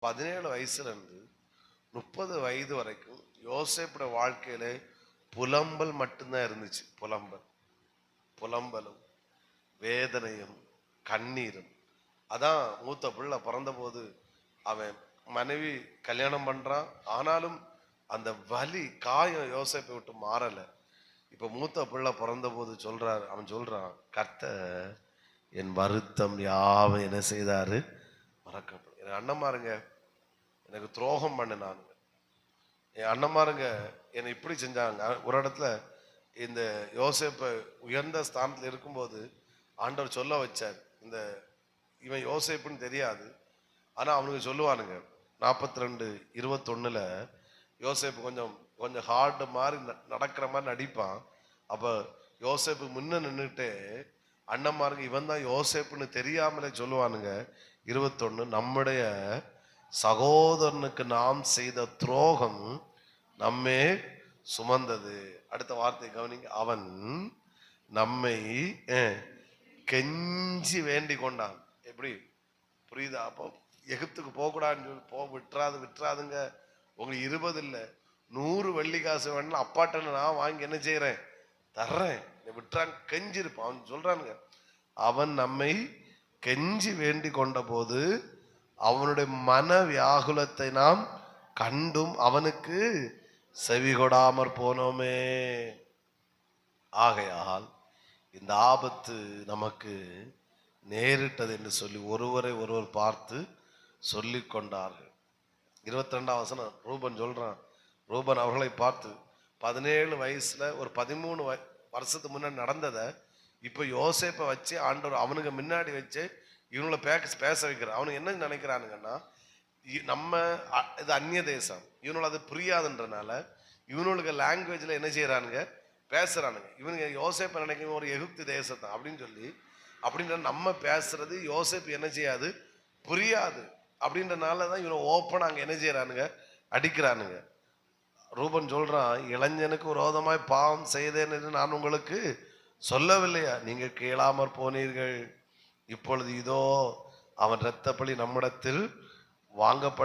17 வயசுல இருந்து 30 வயது வரைக்கும் யோசேப்போட வாழ்க்கையில புலம்பல் மட்டும்தான் இருந்துச்சு. புலம்பலும் வேதனையும் கண்ணீரும். அதான் மூத்த பிள்ளை பிறந்த போது அவன் மனைவி கல்யாணம் பண்றான். ஆனாலும் அந்த வலி காயம் யோசேப்பை விட்டு மாறல. இப்ப மூத்த பிள்ளை பிறந்த போது அவன் சொல்றான், கர்த்தர் என் வருத்தம் யாவும் என்ன செய்தாரு மறக்கப்படும். என் அண்ணன்மாருங்க எனக்கு துரோகம் பண்ணினானுங்க. என் அண்ணன்மாருங்க என்னை இப்படி செஞ்சாங்க. ஒரு இடத்துல இந்த யோசேப்பை உயர்ந்த ஸ்தானத்தில் இருக்கும்போது ஆண்டவர் சொல்ல வச்சார், இவன் யோசேப்புன்னு தெரியாது, ஆனா அவனுக்கு சொல்லுவானுங்க. 42:21 யோசேப்பு கொஞ்சம் கொஞ்சம் ஹார்டு மாதிரி நடக்கிற மாதிரி நடிப்பான். அப்ப யோசேப்பு முன்ன நின்றுட்டு அண்ணன்மாருங்க இவன் தான் யோசேப்புன்னு தெரியாமலே சொல்லுவானுங்க. 21 நம்முடைய சகோதரனுக்கு நாம் செய்த துரோகம் நம்மே சுமந்தது. அடுத்த வார்த்தை கவனிங்க. அவன் நம்மை கெஞ்சி வேண்டி கொண்டான். எப்படி புரியுதா? அப்போ எகிப்துக்கு போகக்கூடாதுன்னு சொல்லி விட்டுறாதுங்க. உங்களுக்கு 20 இல்லை 100 வெள்ளி காசு வேணும் அப்பாட்ட நான் வாங்கி என்ன செய்யறேன் தர்றேன் விட்டுறான் கெஞ்சிருப்பான். அவன் சொல்றானுங்க, அவன் நம்மை கெஞ்சி வேண்டி கொண்ட போது அவனுடைய மன வியாகுலத்தை நாம் கண்டும் அவனுக்கு செவி கொடாமற் போனோமே. ஆகையால் இந்த ஆபத்து நமக்கு நேரிட்டது என்று சொல்லி ஒருவரை ஒருவர் பார்த்து சொல்லி கொண்டார்கள். 22ஆம் வசனம் ரூபன் சொல்றான். ரூபன் அவர்களை பார்த்து 17 வயசுல ஒரு 13 வருஷத்துக்கு முன்னாடி நடந்ததை இப்ப யோசேப்பை வச்சு ஆண்டவர் அவனுக்கு முன்னாடி வச்சு இவனுங்களை பேச வைக்கிறான். அவனுக்கு என்ன நினைக்கிறானுங்கன்னா, நம்ம இது அந்நிய தேசம், இவனுக்கு அது புரியாதுன்றனால இவனுக்கு லாங்குவேஜ்ல என்ன செய்யறானுங்க பேசுறானுங்க. இவனுங்க யோசேப்பை நினைக்கிற ஒரு எகிப்து தேசத்தான் அப்படின்னு சொல்லி அப்படின்ற நம்ம பேசுறது யோசேப்பு என்ன செய்யாது புரியாது. அப்படின்றனாலதான் இவனை ஓப்பன் அங்க என்ன செய்யறானுங்க அடிக்கிறானுங்க. ரூபன் சொல்றான், இளைஞனுக்கு விரோதமாய் பாவம் செய்தேன் என்று நான் உங்களுக்கு சொல்லவில்லையா? நீங்க கேளாமற் போனீர்கள். இப்பொழுது இதோ அவன் இரத்தப்பழி நம்மிடத்தில் வாங்கப்பட்ட